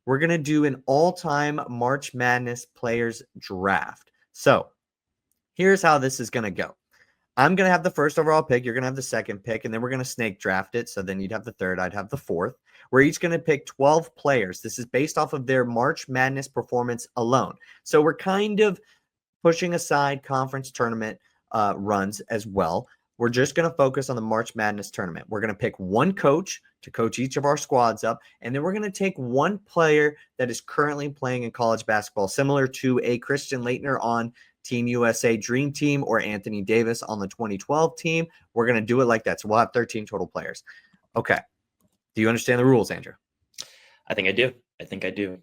we're going to do an all-time March Madness players draft. So here's how this is going to go. I'm going to have the first overall pick. You're going to have the second pick, and then we're going to snake draft it. So then you'd have the third. I'd have the fourth. We're each going to pick 12 players. This is based off of their March Madness performance alone. So we're kind of pushing aside conference tournament runs as well. We're just going to focus on the March Madness tournament. We're going to pick one coach to coach each of our squads up, and then we're going to take one player that is currently playing in college basketball, similar to a Christian Laettner on Team USA Dream Team or Anthony Davis on the 2012 team. We're going to do it like that. So we'll have 13 total players. Okay. Do you understand the rules, Andrew? I think I do.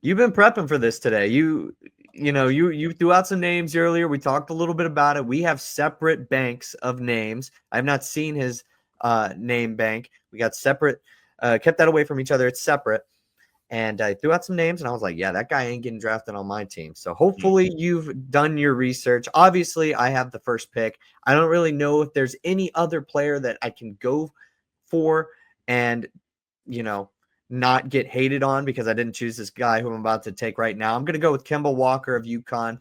You've been prepping for this today. You threw out some names earlier. We talked a little bit about it. We have separate banks of names. I've not seen his name bank. We got separate, kept that away from each other. It's separate. And I threw out some names, and I was like, yeah, that guy ain't getting drafted on my team. So hopefully you've done your research. Obviously, I have the first pick. I don't really know if there's any other player that I can go for and, not get hated on because I didn't choose this guy who I'm about to take right now. I'm going to go with Kemba Walker of UConn.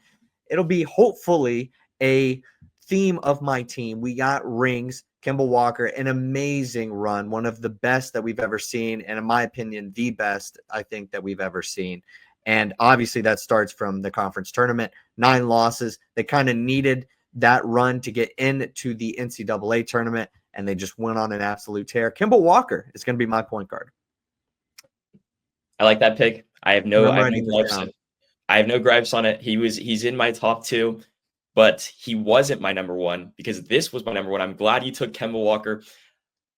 It'll be hopefully a theme of my team. We got rings. Kemba Walker, an amazing run, one of the best that we've ever seen, and in my opinion, the best I think that we've ever seen. And obviously that starts from the conference tournament, 9 losses. They kind of needed that run to get into the NCAA tournament, and they just went on an absolute tear. Kemba Walker is going to be my point guard. I like that pick. I have no gripes on it. He's in my top 2. But he wasn't my number 1 because this was my number 1. I'm glad you took Kemba Walker.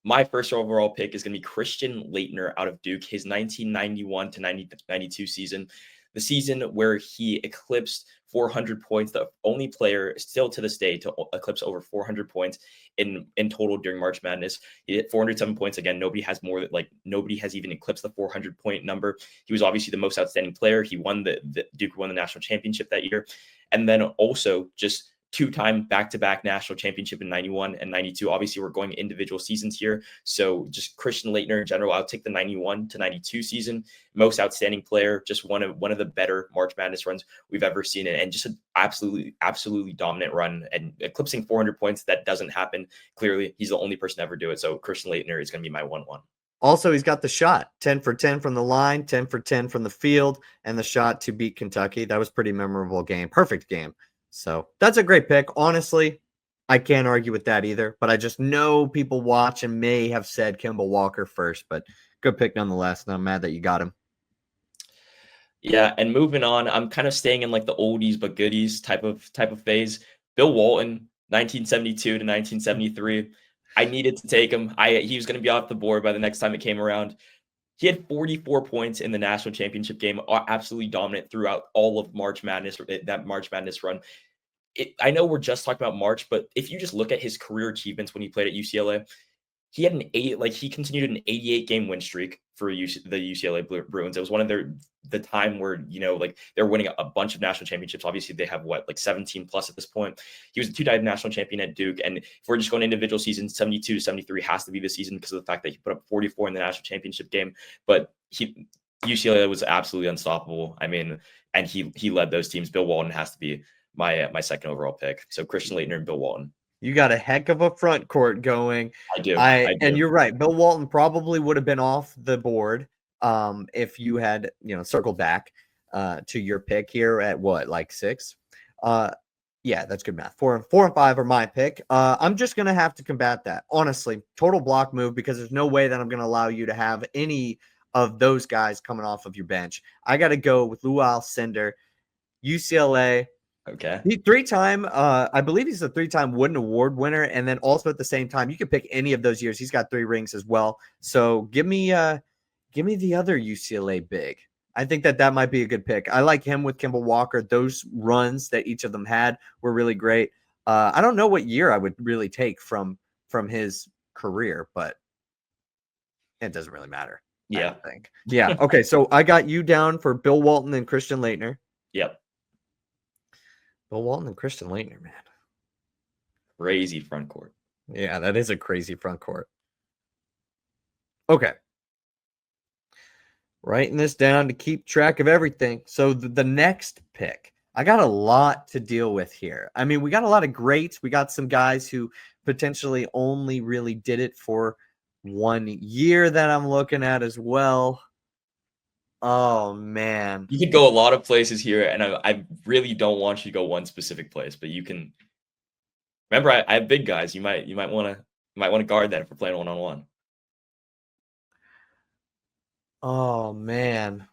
My first overall pick is going to be Christian Laettner out of Duke, his 1991 to 92 season, the season where he eclipsed 400 points, the only player still to this day to eclipse over 400 points in total during March Madness. He hit 407 points. Again, nobody has even eclipsed the 400 point number. He was obviously the most outstanding player. He won Duke won the national championship that year. And then also just 2-time back-to-back national championship in 91 and 92. Obviously, we're going individual seasons here. So just Christian Laettner in general, I'll take the 91 to 92 season. Most outstanding player, just one of the better March Madness runs we've ever seen. And just an absolutely dominant run and eclipsing 400 points. That doesn't happen. Clearly, he's the only person to ever do it. So Christian Laettner is going to be my 1-1. Also, he's got the shot, 10 for 10 from the line, 10 for 10 from the field, and the shot to beat Kentucky. That was a pretty memorable game. Perfect game. So that's a great pick. Honestly, I can't argue with that either, but I just know people watch and may have said Kemba Walker first, but good pick nonetheless, and I'm mad that you got him. Yeah, and moving on, I'm kind of staying in like the oldies but goodies type of phase. Bill Walton, 1972 to 1973. I needed to take him. He was going to be off the board by the next time it came around. He had 44 points in the national championship game, absolutely dominant throughout all of March Madness, that March Madness run. I know we're just talking about March, but if you just look at his career achievements when he played at UCLA, he had he continued an 88 game win streak for the UCLA Bruins. It was one of the time where, they're winning a bunch of national championships. Obviously they have 17 plus at this point. He was a 2-time national champion at Duke. And if we're just going individual seasons, 72 to 73 has to be the season because of the fact that he put up 44 in the national championship game. But UCLA was absolutely unstoppable. I mean, and he led those teams. Bill Walton has to be my second overall pick. So Christian Laettner and Bill Walton. You got a heck of a front court going. I do. And you're right. Bill Walton probably would have been off the board if you had, circled back to your pick here at 6? Yeah, that's good math. 4 and 5 are my pick. I'm just going to have to combat that. Honestly, total block move because there's no way that I'm going to allow you to have any of those guys coming off of your bench. I got to go with Lou Alcindor, UCLA. Okay. He 3-time, I believe he's a 3-time Wooden Award winner. And then also at the same time, you can pick any of those years. He's got 3 rings as well. So give me the other UCLA big. I think that might be a good pick. I like him with Kemba Walker. Those runs that each of them had were really great. I don't know what year I would really take from his career, but it doesn't really matter. Yeah. I don't think. Yeah. Okay. So I got you down for Bill Walton and Christian Laettner. Yep. Bill Walton and Christian Laettner, man. Crazy front court. Yeah, that is a crazy front court. Okay. Writing this down to keep track of everything. So the next pick, I got a lot to deal with here. I mean, we got a lot of greats. We got some guys who potentially only really did it for 1 year that I'm looking at as well. Oh, man. You could go a lot of places here, and I really don't want you to go one specific place, but you can. Remember, I have big guys. You might want to guard that if we're playing one-on-one. Oh, man.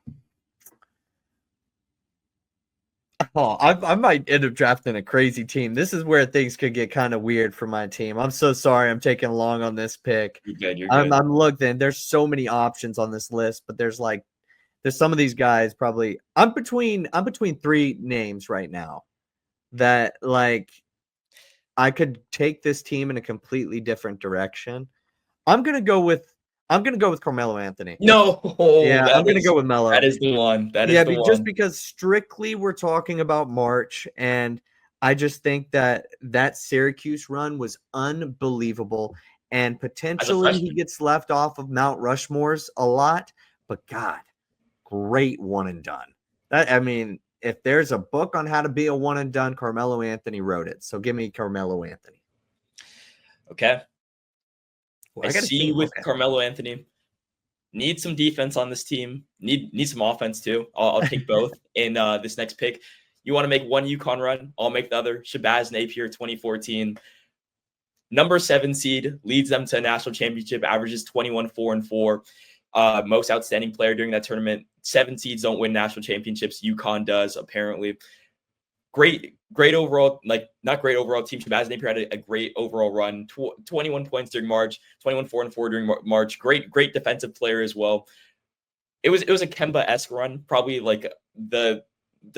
Oh, I might end up drafting a crazy team. This is where things could get kind of weird for my team. I'm so sorry I'm taking long on this pick. You're good. You're good. I'm looking. There's so many options on this list, but there's some of these guys probably I'm between 3 names right now that I could take this team in a completely different direction. I'm gonna go with Carmelo Anthony. No, yeah, I'm gonna go with Melo. That is the one. That is the one. Just because strictly we're talking about March, and I just think that Syracuse run was unbelievable, and potentially he gets left off of Mount Rushmore's a lot. But God, great one and done. If there's a book on how to be a one and done, Carmelo Anthony wrote it. So give me Carmelo Anthony. Okay. Well, I see you with Carmelo Anthony. Need some defense on this team. Need some offense too. I'll take both in this next pick. You want to make one UConn run? I'll make the other. Shabazz Napier, 2014. Number 7 seed, leads them to a national championship, averages 21-4-4. Most outstanding player during that tournament. 7 seeds don't win national championships. UConn does, apparently. Great overall, not great overall team. Shabazz Napier had a great overall run. 21 points during March, 21-4-4 during March. Great defensive player as well. It was a Kemba-esque run, probably like the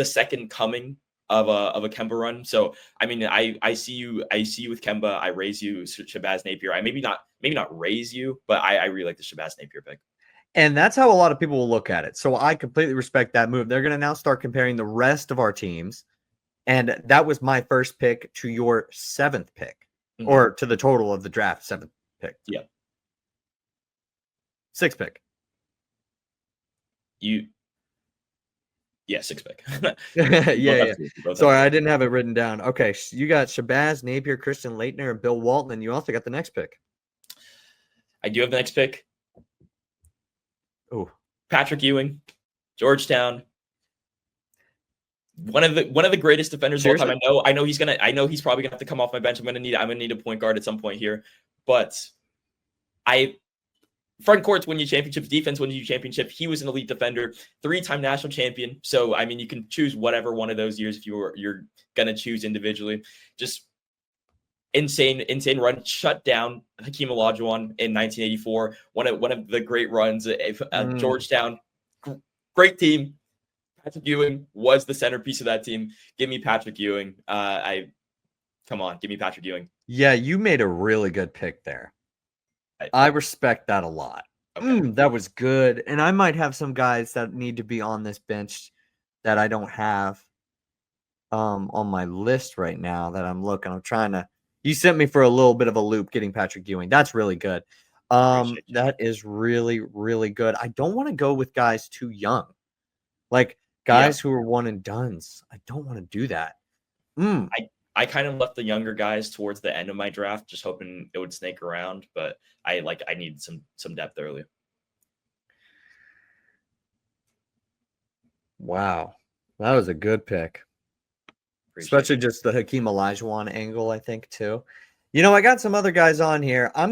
second coming of a Kemba run. So I see you with Kemba. I raise you Shabazz Napier. I maybe not raise you, but I really like the Shabazz Napier pick. And that's how a lot of people will look at it. So I completely respect that move. They're going to now start comparing the rest of our teams. And that was my first pick to your 7th pick, or to the total of the draft 7th pick. Yeah. 6th pick. 6th pick. yeah. Sorry, I didn't have it written down. Okay, you got Shabazz, Napier, Christian Laettner, and Bill Walton, and you also got the next pick. I do have the next pick. Oh, Patrick Ewing, Georgetown. One of the greatest defenders of all time. I know he's probably gonna have to come off my bench. I'm gonna need a point guard at some point here. But front courts win you championships, defense wins you championship. He was an elite defender, 3-time national champion. So you can choose whatever one of those years if you're gonna choose individually. Just insane run. Shut down Hakeem Olajuwon in 1984. One of the great runs at Georgetown. Great team. Patrick Ewing was the centerpiece of that team. Give me Patrick Ewing. Come on, give me Patrick Ewing. Yeah, you made a really good pick there. I respect that a lot. Okay. That was good. And I might have some guys that need to be on this bench that I don't have on my list right now that I'm looking. I'm trying to. You sent me for a little bit of a loop getting Patrick Ewing. That's really good. That is really, really good. I don't want to go with guys too young. Guys who are one and dones. I don't want to do that. I kind of left the younger guys towards the end of my draft, just hoping it would snake around, but I need some depth early. Wow. That was a good pick. Especially just the Hakeem Olajuwon angle, I think, too. I got some other guys on here. I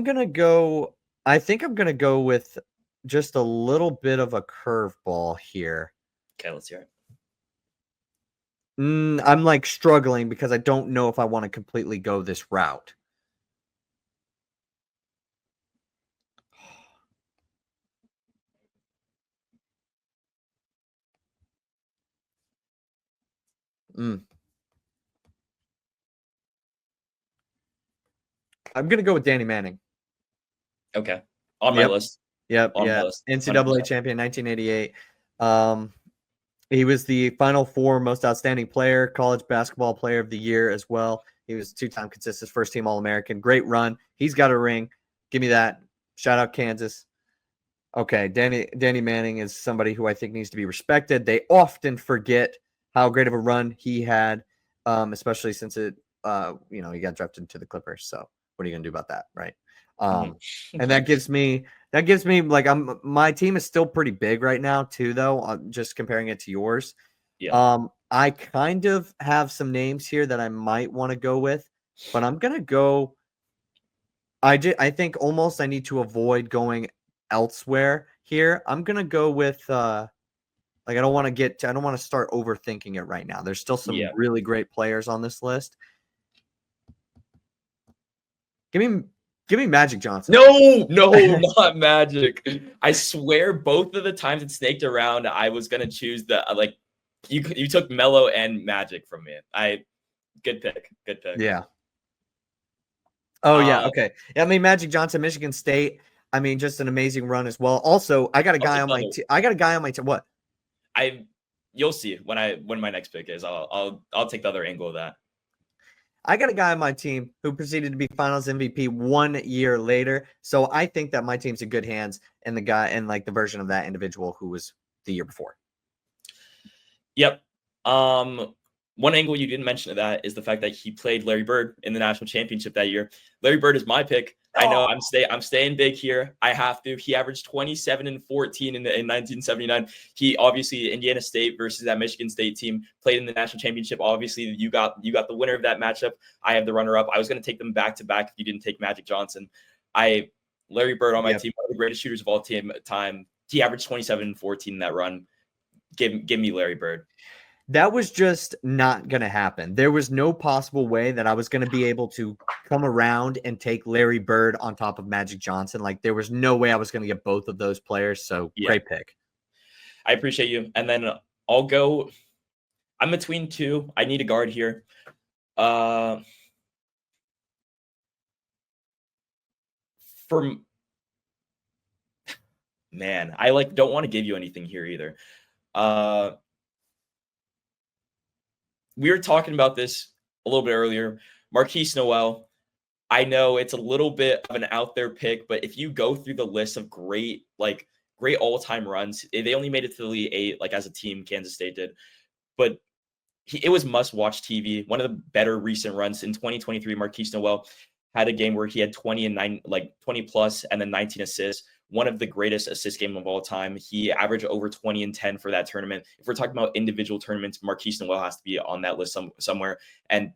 think I'm going to go with just a little bit of a curveball here. Okay, let's hear it. I'm struggling because I don't know if I want to completely go this route. I'm going to go with Danny Manning. Okay. On my list. Yep. NCAA champion, 1988. He was the Final Four most outstanding player, college basketball player of the year as well. He was 2-time consistent first-team All-American. Great run. He's got a ring. Give me that. Shout out Kansas. Okay, Danny Manning is somebody who I think needs to be respected. They often forget how great of a run he had, especially since he got drafted to the Clippers. So what are you gonna do about that, right? And that gives me like my team is still pretty big right now too, though. Just comparing it to yours. Yeah. I kind of have some names here that I might want to go with, but I'm gonna go. I think almost I need to avoid going elsewhere here. I'm gonna go with I don't want to start overthinking it right now. There's still some really great players on this list. Give me Magic Johnson. No, not Magic. I swear both of the times it snaked around, I was gonna choose the you took Melo and Magic from me. Good pick. Yeah. Oh yeah, okay. I mean Magic Johnson, Michigan State. I mean, just an amazing run as well. Also, I got a guy on my team. What? You'll see when my next pick is. I'll take the other angle of that. I got a guy on my team who proceeded to be Finals MVP 1 year later. So I think that my team's in good hands, and the version of that individual who was the year before. Yep. One angle you didn't mention of that is the fact that he played Larry Bird in the national championship that year. Larry Bird is my pick. I know I'm staying big here. I have to. He averaged 27 and 14 in 1979. He obviously Indiana State versus that Michigan State team played in the national championship. Obviously, you got the winner of that matchup. I have the runner up. I was going to take them back to back if you didn't take Magic Johnson. Larry Bird on my team, one of the greatest shooters of all time. He averaged 27 and 14 in that run. Give me Larry Bird. That was just not going to happen. There was no possible way that I was going to be able to come around and take Larry Bird on top of Magic Johnson. Like, there was no way I was going to get both of those players. So great pick. I appreciate you. And then I'll go. I'm between two. I need a guard here. Man, I don't want to give you anything here either. We were talking about this a little bit earlier. Marquise Noel. I know it's a little bit of an out there pick, but if you go through the list of great all-time runs, they only made it to the Elite Eight, as a team, Kansas State did. But it was must-watch TV. One of the better recent runs in 2023, Marquise Noel had a game where he had 20 plus and then 19 assists. One of the greatest assist game of all time. He averaged over 20 and 10 for that tournament. If we're talking about individual tournaments, Marquise Noel has to be on that list somewhere. And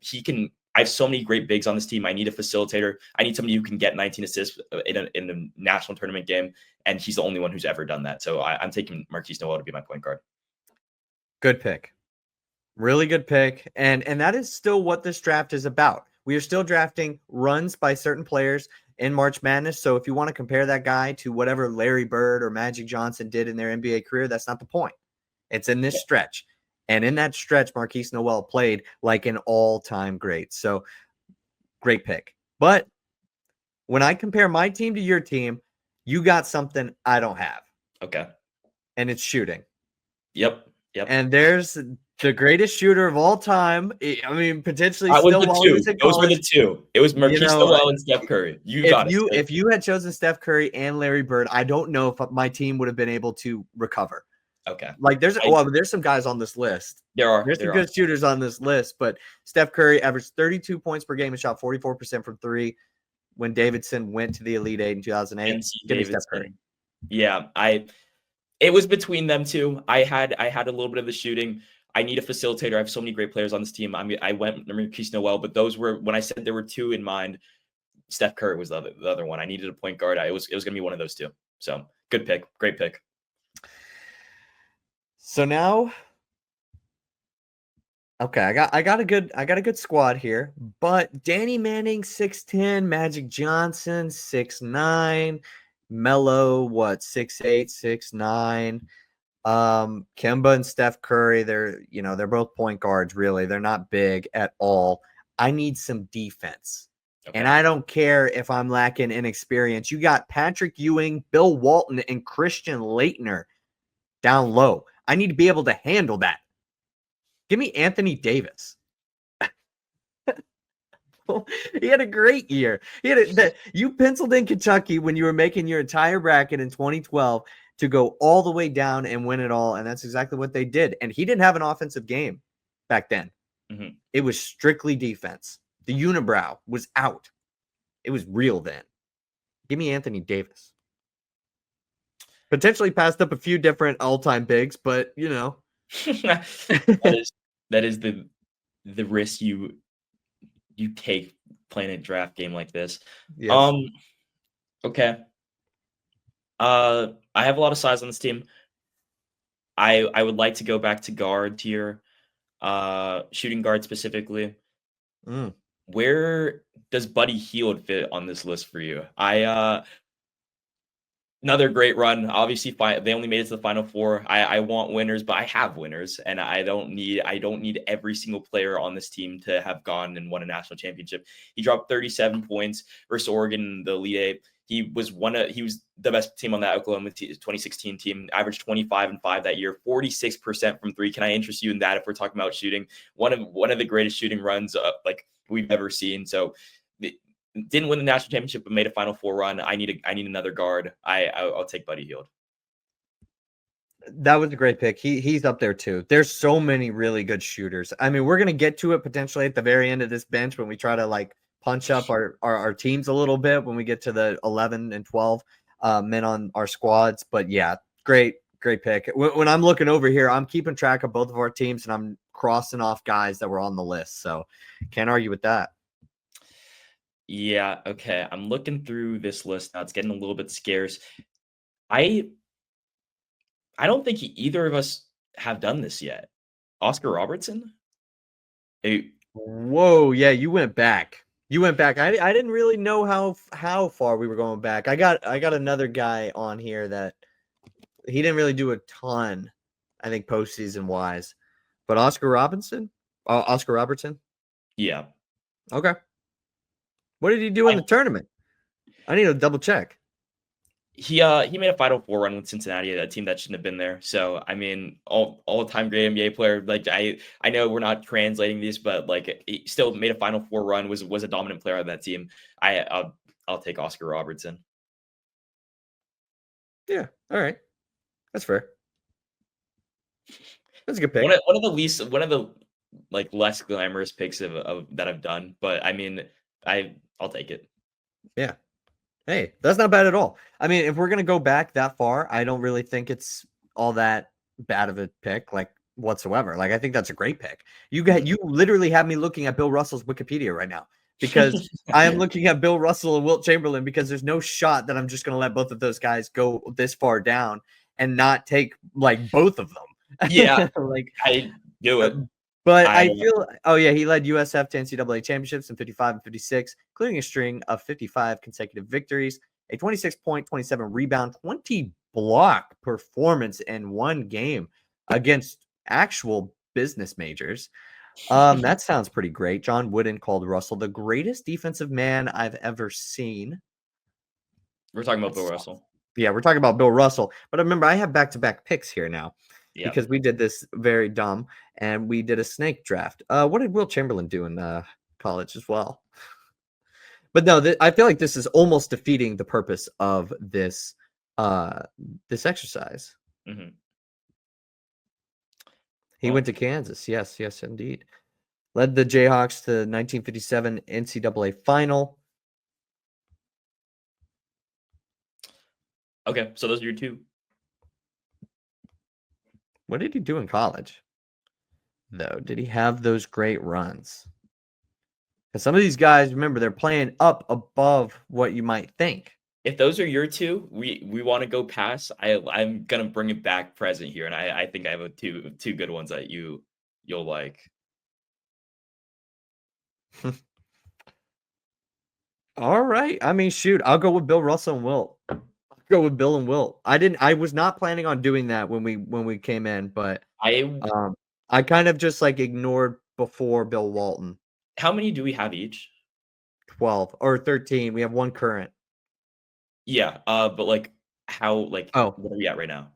I have so many great bigs on this team. I need a facilitator. I need somebody who can get 19 assists in a national tournament game. And he's the only one who's ever done that. So I'm taking Marquise Noel to be my point guard. Good pick. Really good pick. And that is still what this draft is about. We are still drafting runs by certain players in March Madness. So if you want to compare that guy to whatever Larry Bird or Magic Johnson did in their NBA career, that's not the point. It's in this stretch. And in that stretch, Marquise Noel played like an all-time great. So great pick. But when I compare my team to your team, you got something I don't have. Okay. And it's shooting. Yep. And there's the greatest shooter of all time. I mean, potentially still while he was in college. Those were the two. It was Marquise Noel and Steph Curry. If you had chosen Steph Curry and Larry Bird, I don't know if my team would have been able to recover. Okay. There's some guys on this list. There's some good shooters on this list, but Steph Curry averaged 32 points per game and shot 44% from three when Davidson went to the Elite Eight in 2008. Give me Steph Curry. Yeah, it was between them two. I had a little bit of the shooting. I need a facilitator. I have so many great players on this team. I went Marquise Noel, but those were, when I said there were two in mind, Steph Curry was the other one. I needed a point guard. It was going to be one of those two. So good pick. Great pick. So now, okay, I got a good squad here, but Danny Manning 6'10", Magic Johnson 6'9", Melo 6'8", 6'9". Kemba and Steph Curry, they're both point guards, really. They're not big at all. I need some defense. Okay. And I don't care if I'm lacking in experience. You got Patrick Ewing, Bill Walton, and Christian Laettner down low. I need to be able to handle that. Give me Anthony Davis. He had a great year. You penciled in Kentucky when you were making your entire bracket in 2012 to go all the way down and win it all, and that's exactly what they did. And he didn't have an offensive game back then. Mm-hmm. It was strictly defense. The unibrow was out. It was real then. Give me Anthony Davis. Potentially passed up a few different all-time bigs, but you know. that is the risk you take playing a draft game like this. Yes. Okay. I have a lot of size on this team. I would like to go back to guard tier, shooting guard specifically. Where does Buddy Hield fit on this list for you? Another great run. Obviously, they only made it to the Final Four. I want winners, but I have winners, and I don't need every single player on this team to have gone and won a national championship. He dropped 37 points versus Oregon in the Elite Eight. He was the best team on that Oklahoma 2016 team. Averaged 25 and 5 that year, 46% from three. Can I interest you in that if we're talking about shooting? One of the greatest shooting runs like we've ever seen. So. Didn't win the national championship, but made a Final Four run. I need another guard. I'll take Buddy Hield. That was a great pick. He's up there too. There's so many really good shooters. I mean, we're gonna get to it potentially at the very end of this bench when we try to like punch up our teams a little bit when we get to the 11 and 12 men on our squads. But yeah, great pick. When I'm looking over here, I'm keeping track of both of our teams and I'm crossing off guys that were on the list. So can't argue with that. Yeah, okay. I'm looking through this list now. It's getting a little bit scarce. I don't think either of us have done this yet. Oscar Robertson? Whoa, yeah, you went back. I didn't really know how far we were going back. I got another guy on here that he didn't really do a ton, I think, postseason wise. But Oscar Robertson? Yeah. Okay. What did he do in the tournament? I need to double check. He made a Final Four run with Cincinnati, a team that shouldn't have been there. So I mean, all-time great NBA player. Like I know we're not translating these, but like he still made a Final Four run. Was a dominant player on that team. I'll take Oscar Robertson. Yeah. All right. That's fair. That's a good pick. One of the like less glamorous picks of that I've done, but I mean, I'll take it. Yeah. Hey, that's not bad at all. I mean, if we're gonna go back that far, I don't really think it's all that bad of a pick, like whatsoever. Like I think that's a great pick. You literally have me looking at Bill Russell's Wikipedia right now because I am looking at Bill Russell and Wilt Chamberlain because there's no shot that I'm just gonna let both of those guys go this far down and not take like both of them. Yeah, like I do it. But I feel, he led USF to NCAA championships in 55 and 56, including a string of 55 consecutive victories, a 26 point, 27 rebound, 20 block performance in one game against actual business majors. That sounds pretty great. John Wooden called Russell the greatest defensive man I've ever seen. We're talking about Bill Russell. Yeah, we're talking about Bill Russell. But remember, I have back-to-back picks here now. Yeah. Because we did this very dumb and we did a snake draft. What did Wilt Chamberlain do in college as well? But no, I feel like this is almost defeating the purpose of this this exercise. Mm-hmm. He went to Kansas. Yes, indeed. Led the Jayhawks to the 1957 NCAA final. Okay, so those are your two. What did he do in college, though? Did he have those great runs? Because some of these guys, remember, they're playing up above what you might think. If those are your two, we want to go past. I'm gonna bring it back present here, and I think I have two good ones that you'll like. All right. I mean, shoot, I'll go with Bill Russell and Wilt. Go with Bill and Wilt. I was not planning on doing that when we came in, but I kind of just like ignored before Bill Walton. How many do we have each? 12 or 13. We have one current. Yeah, but like how what are we at right now?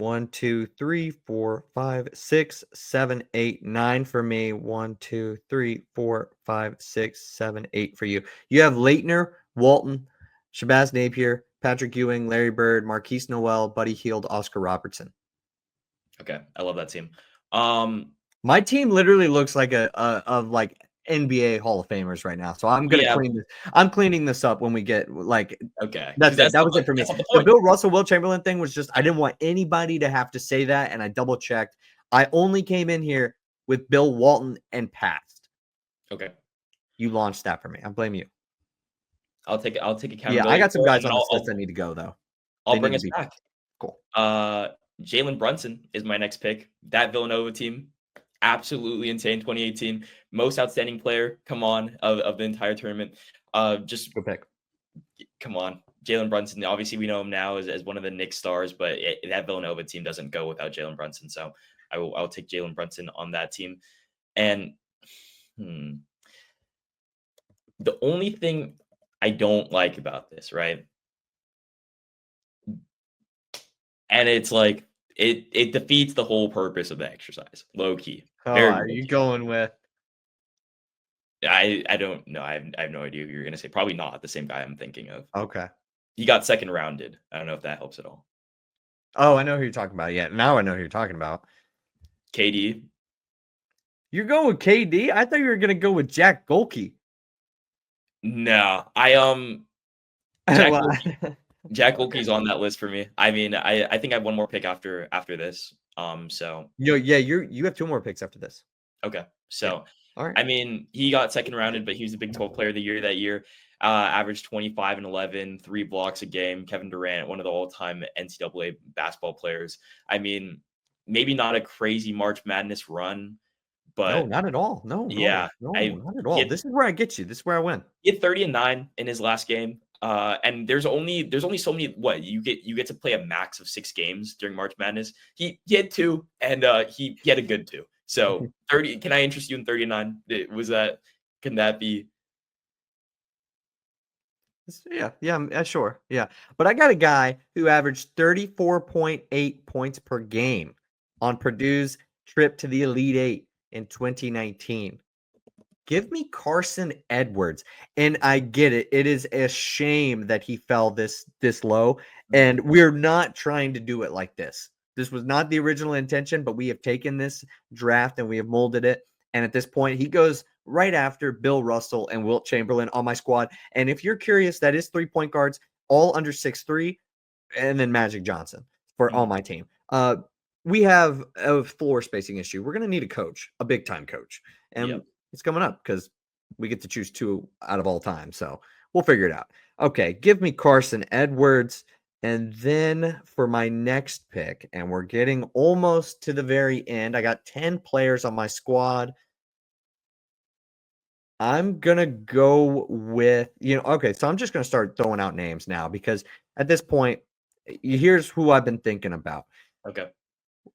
1, 2, 3, 4, 5, 6, 7, 8, 9 for me. 1, 2, 3, 4, 5, 6, 7, 8 for you. You have Leitner, Walton, Shabazz Napier, Patrick Ewing, Larry Bird, Marquise Noel, Buddy Hield, Oscar Robertson. Okay, I love that team. My team literally looks like a like NBA Hall of Famers right now. So I'm gonna clean this. I'm cleaning this up when we get like. Okay, that's it. That was it for me. The Bill Russell, Will Chamberlain thing was just I didn't want anybody to have to say that, and I double checked. I only came in here with Bill Walton and passed. Okay, you launched that for me. I blame you. I'll take accountability. Yeah, I got some guys on this list that need to go though. I'll bring us back. Cool. Jalen Brunson is my next pick. That Villanova team, absolutely insane. 2018, most outstanding player. Come on, of the entire tournament. Just good pick. Come on, Jalen Brunson. Obviously, we know him now as one of the Knicks stars, but that Villanova team doesn't go without Jalen Brunson. So I'll take Jalen Brunson on that team. And the only thing I don't like about this, right? And it's like it defeats the whole purpose of the exercise. Low key. Oh, are you going with? I don't know. I have no idea who you're gonna say. Probably not the same guy I'm thinking of. Okay. He got second rounded. I don't know if that helps at all. Oh, I know who you're talking about. Yeah, now I know who you're talking about. KD. You're going with KD? I thought you were gonna go with Jack Golke. No, Jack Golke's on that list for me. I mean, I think I have one more pick after this. So you have two more picks after this. Okay, so all right. I mean, he got second rounded, but he was the Big 12 Player of the Year that year. Averaged 25 and 11, 3 blocks a game. Kevin Durant, one of the all-time NCAA basketball players. I mean, maybe not a crazy March Madness run, but no, not at all. No, yeah, not at all. This is where I get you. This is where I win. He had 30 and 9 in his last game. And there's only so many. What you get to play a max of 6 games during March Madness. He had 2, and he had a good 2. So 30. Can I interest you in 39? Can that be? Yeah, sure. Yeah, but I got a guy who averaged 34.8 points per game on Purdue's trip to the Elite Eight in 2019. Give me Carson Edwards. And I get it. It is a shame that he fell this low. And we're not trying to do it like this. This was not the original intention, but we have taken this draft and we have molded it. And at this point, he goes right after Bill Russell and Wilt Chamberlain on my squad. And if you're curious, that is 3 point guards, all under 6'3", and then Magic Johnson for all my team. We have a floor spacing issue. We're going to need a coach, a big time coach. And it's coming up because we get to choose 2 out of all time. So we'll figure it out. Okay, give me Carson Edwards. And then for my next pick, and we're getting almost to the very end. I got 10 players on my squad. I'm going to go with, okay, so I'm just going to start throwing out names now because at this point, here's who I've been thinking about. Okay.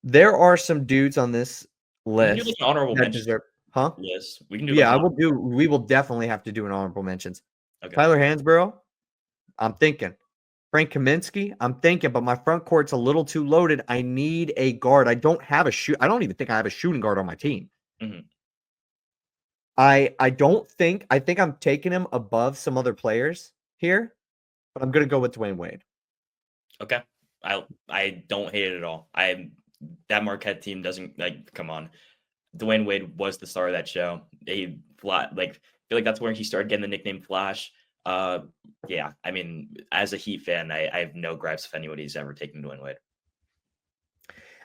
There are some dudes on this list that honorable mention. Huh? Yes, we can do. Yeah, I will do. We will definitely have to do an honorable mentions. Okay. Tyler Hansborough, I'm thinking. Frank Kaminsky, I'm thinking, but my front court's a little too loaded. I need a guard. I don't even think I have a shooting guard on my team. Mm-hmm. I think I'm taking him above some other players here, but I'm gonna go with Dwayne Wade. Okay. I don't hate it at all. That Marquette team doesn't come on. Dwayne Wade was the star of that show. I feel like that's where he started getting the nickname Flash. Yeah, I mean, as a Heat fan, I have no gripes if anybody's ever taken Dwayne Wade.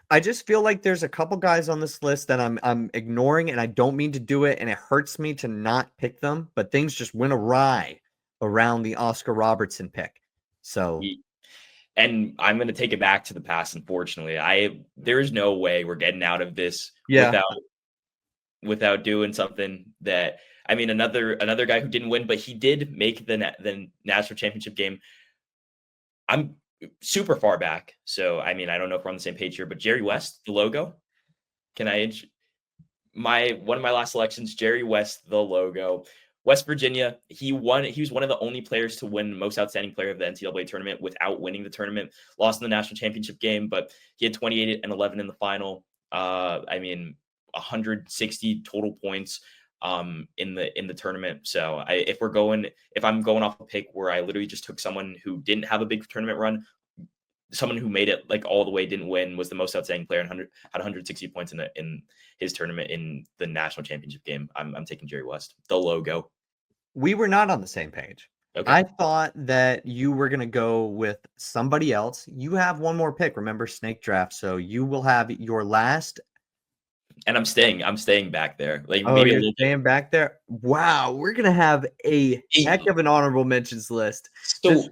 I just feel like there's a couple guys on this list that I'm ignoring, and I don't mean to do it, and it hurts me to not pick them, but things just went awry around the Oscar Robertson pick. So, and I'm going to take it back to the past. Unfortunately, there is no way we're getting out of this without doing something that. I mean, another guy who didn't win, but he did make the national championship game. I'm super far back, so I mean, I don't know if we're on the same page here, but Jerry West, the logo. Can I? One of my last selections, Jerry West, the logo. West Virginia, he won. He was one of the only players to win most outstanding player of the NCAA tournament without winning the tournament. Lost in the national championship game, but he had 28 and 11 in the final. 160 total points in the tournament. So if I'm going off a pick where I literally just took someone who didn't have a big tournament run, someone who made it like all the way, didn't win, was the most outstanding player and had 160 points in his tournament in the national championship game. I'm taking Jerry West, the logo. We were not on the same page. Okay. I thought that you were going to go with somebody else. You have one more pick. Remember, snake draft. So you will have your last. And I'm staying back there. Like, maybe you're staying back there. Wow, we're gonna have a heck of an honorable mentions list. So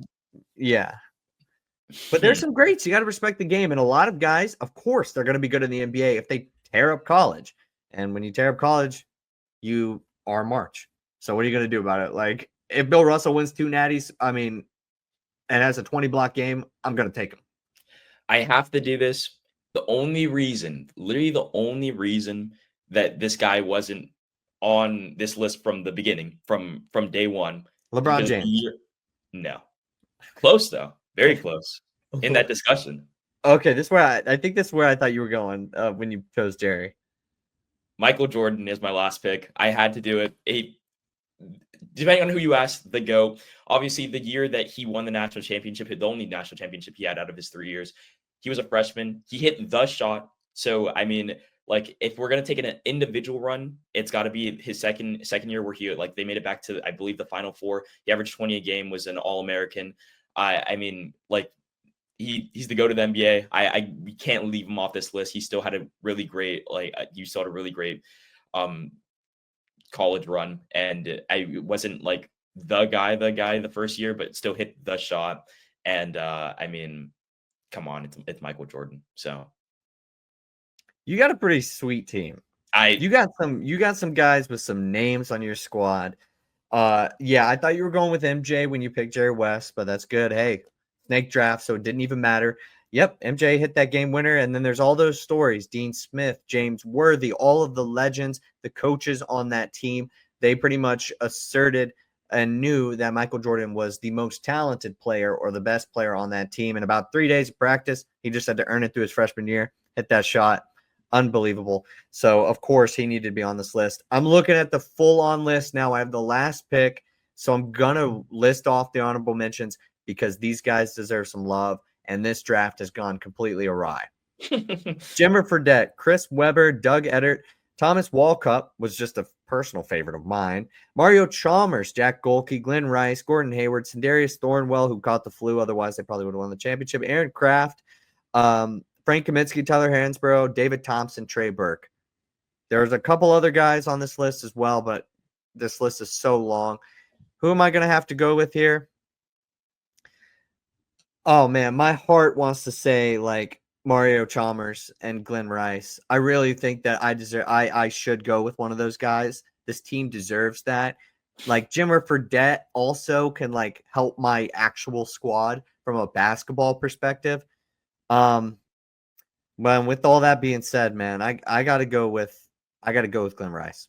yeah. But there's some greats. You got to respect the game. And a lot of guys, of course, they're going to be good in the NBA if they tear up college. And when you tear up college, you are March. So what are you going to do about it? Like, if Bill Russell wins 2 natties, and has a 20-block game, I'm going to take him. I have to do this. Literally the only reason that this guy wasn't on this list from the beginning, from day one. LeBron James. No. Close, though. Very close in that discussion. Okay, this is where I think this is where I thought you were going when you chose Jerry. Michael Jordan is my last pick. I had to do it. Depending on who you ask, the GOAT. Obviously, the year that he won the national championship, the only national championship he had out of his 3 years, he was a freshman. He hit the shot. So, if we're going to take an individual run, it's got to be his second year where they made it back to, I believe, the Final Four. He averaged 20 a game, was an All-American. He's the GOAT of the NBA. We can't leave him off this list. He still had a really great, college run. And I wasn't like the guy the first year, but still hit the shot. And come on, it's Michael Jordan. So you got a pretty sweet team. You got some guys with some names on your squad. I thought you were going with MJ when you picked Jerry West, but that's good. Hey, snake draft, so it didn't even matter. Yep, MJ hit that game winner, and then there's all those stories. Dean Smith, James Worthy, all of the legends, the coaches on that team, they pretty much asserted and knew that Michael Jordan was the most talented player or the best player on that team. In about 3 days of practice, he just had to earn it through his freshman year, hit that shot. Unbelievable. So, of course, he needed to be on this list. I'm looking at the full-on list now. I have the last pick, so I'm going to list off the honorable mentions because these guys deserve some love, and this draft has gone completely awry. Jimmer Fredette, Chris Webber, Doug Eddert, Thomas Walkup was just a personal favorite of mine. Mario Chalmers, Jack Golke, Glenn Rice, Gordon Hayward, Sindarius Thornwell, who caught the flu. Otherwise, they probably would have won the championship. Aaron Kraft, Frank Kaminsky, Tyler Hansbrough, David Thompson, Trey Burke. There's a couple other guys on this list as well, but this list is so long. Who am I going to have to go with here? Oh, man, my heart wants to say, Mario Chalmers and Glenn Rice. I really think that I should go with one of those guys. This team deserves that. Jimmer Fredette also can, help my actual squad from a basketball perspective. But with all that being said, man, I gotta go with Glenn Rice.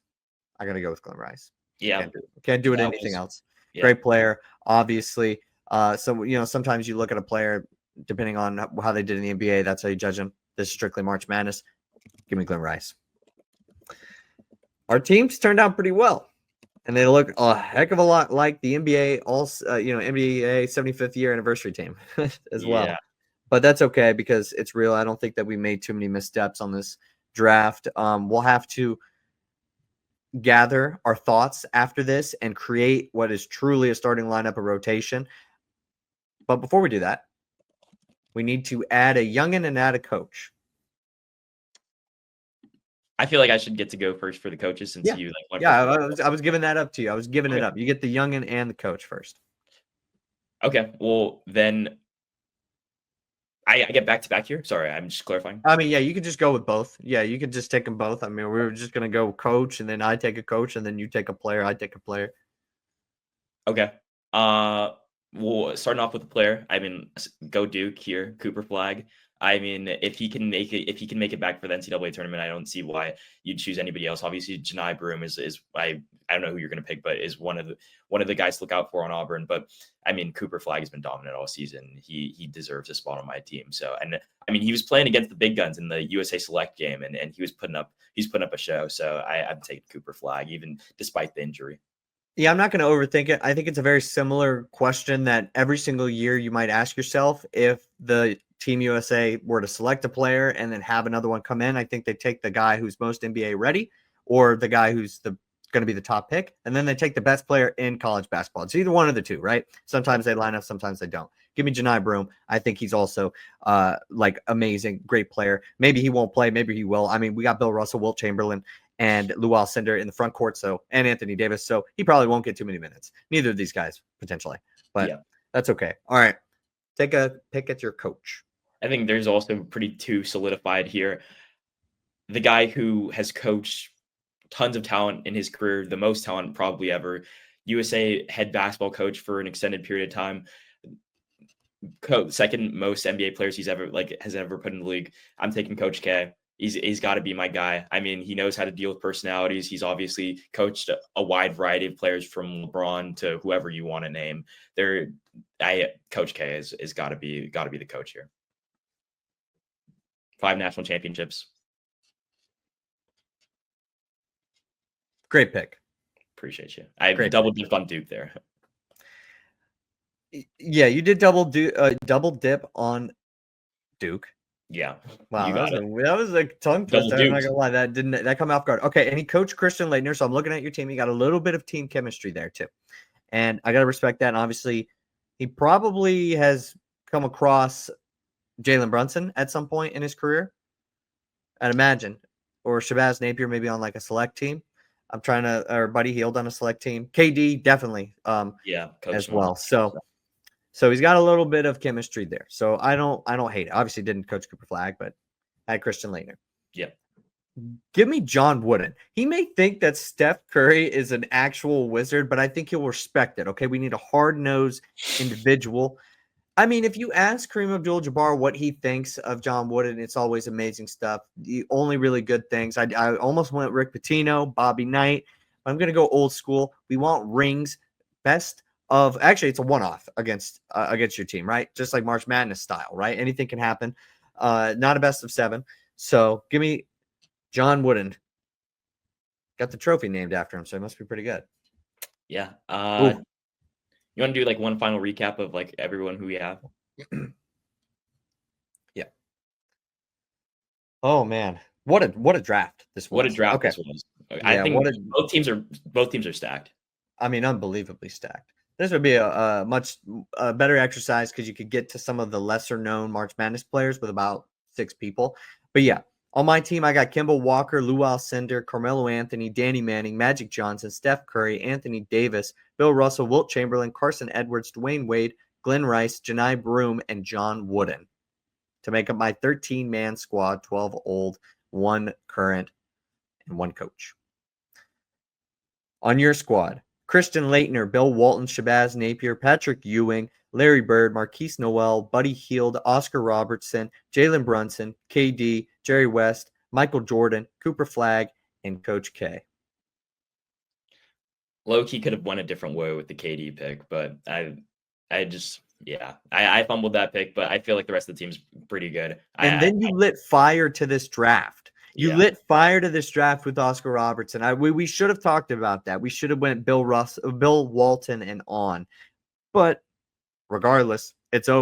I gotta go with Glenn Rice. Yeah, can't do it anything else. Yeah. Great player, obviously. So sometimes you look at a player depending on how they did in the NBA. That's how you judge them. This is strictly March Madness. Give me Glenn Rice. Our teams turned out pretty well, and they look a heck of a lot like the NBA. NBA 75th year anniversary team as well. But that's okay because it's real. I don't think that we made too many missteps on this draft. We'll have to gather our thoughts after this and create what is truly a starting lineup, a rotation. But before we do that, we need to add a youngin and add a coach. I feel like I should get to go first for the coaches since you went I was giving that up to you. I was giving it up. You get the youngin and the coach first. Okay. Well, then I get back to back here. Sorry, I'm just clarifying. You could just go with both. Yeah, you could just take them both. We were just going to go coach, and then I take a coach, and then you take a player, I take a player. Okay. Well, starting off with the player, go Duke here, Cooper Flag. I mean, if he can make it back for the NCAA tournament, I don't see why you'd choose anybody else. Obviously, Janai Broom is I don't know who you're going to pick, but is one of the guys to look out for on Auburn. But I mean, Cooper Flagg has been dominant all season. He deserves a spot on my team. So, and I mean, he was playing against the big guns in the USA Select game, and he's putting up a show. So I'm taking Cooper Flagg, even despite the injury. Yeah, I'm not going to overthink it. I think it's a very similar question that every single year you might ask yourself if the Team USA were to select a player and then have another one come in. I think they take the guy who's most NBA ready or the guy who's going to be the top pick, and then they take the best player in college basketball. It's either one of the two, right? Sometimes they line up, sometimes they don't. Give me Janai Broom. I think he's also like amazing, great player. Maybe he won't play, maybe he will. I mean, we got Bill Russell, Wilt Chamberlain, and Lew Alcindor in the front court, and Anthony Davis. So he probably won't get too many minutes. Neither of these guys, potentially. But that's okay. All right. Take a pick at your coach. I think there's also pretty two solidified here. The guy who has coached tons of talent in his career, the most talent probably ever, USA head basketball coach for an extended period of time, second most NBA players has ever put in the league. I'm taking Coach K. He's got to be my guy. I mean, he knows how to deal with personalities. He's obviously coached a wide variety of players from LeBron to whoever you want to name. Coach K is got to be the coach here. 5 national championships. Great pick. Appreciate you. I double dipped on Duke there. Yeah, you did double dip on Duke. Yeah. Wow, that was a tongue twister. I'm not gonna lie, that come off guard. Okay, and he coached Christian Laettner, so I'm looking at your team. You got a little bit of team chemistry there too, and I gotta respect that. And obviously, he probably has come across Jalen Brunson at some point in his career, I'd imagine, or Shabazz Napier maybe on like a select team. I'm trying to, or Buddy Hield on a select team. KD definitely, as well. So he's got a little bit of chemistry there. So I don't hate it. Obviously didn't coach Cooper Flagg, but had Christian Laettner. Yeah. Give me John Wooden. He may think that Steph Curry is an actual wizard, but I think he'll respect it. Okay, we need a hard-nosed individual. I mean, if you ask Kareem Abdul-Jabbar what he thinks of John Wooden, it's always amazing stuff. The only really good things. I almost went Rick Pitino, Bobby Knight. I'm going to go old school. We want rings. Best of – actually, it's a one-off against your team, right? Just like March Madness style, right? Anything can happen. Not a best of 7. So give me John Wooden. Got the trophy named after him, so it must be pretty good. Yeah. You want to do like one final recap of like everyone who we have? Yeah. Oh man, what a draft this was. What a draft this was. I think both teams are stacked. I mean, unbelievably stacked. This would be a much better exercise because you could get to some of the lesser known March Madness players with about 6 people. But yeah, on my team, I got Kemba Walker, Lew Alcindor, Carmelo Anthony, Danny Manning, Magic Johnson, Steph Curry, Anthony Davis, Bill Russell, Wilt Chamberlain, Carson Edwards, Dwayne Wade, Glenn Rice, Janai Broom, and John Wooden to make up my 13-man squad, 12 old, 1 current, and 1 coach. On your squad, Christian Laettner, Bill Walton, Shabazz Napier, Patrick Ewing, Larry Bird, Marquise Noel, Buddy Hield, Oscar Robertson, Jalen Brunson, KD, Jerry West, Michael Jordan, Cooper Flagg, and Coach K. Low-key could have went a different way with the KD pick, but I fumbled that pick, but I feel like the rest of the team's pretty good. And then you lit fire to this draft. You lit fire to this draft with Oscar Robertson. We should have talked about that. We should have went Bill Walton and on. But regardless, it's over.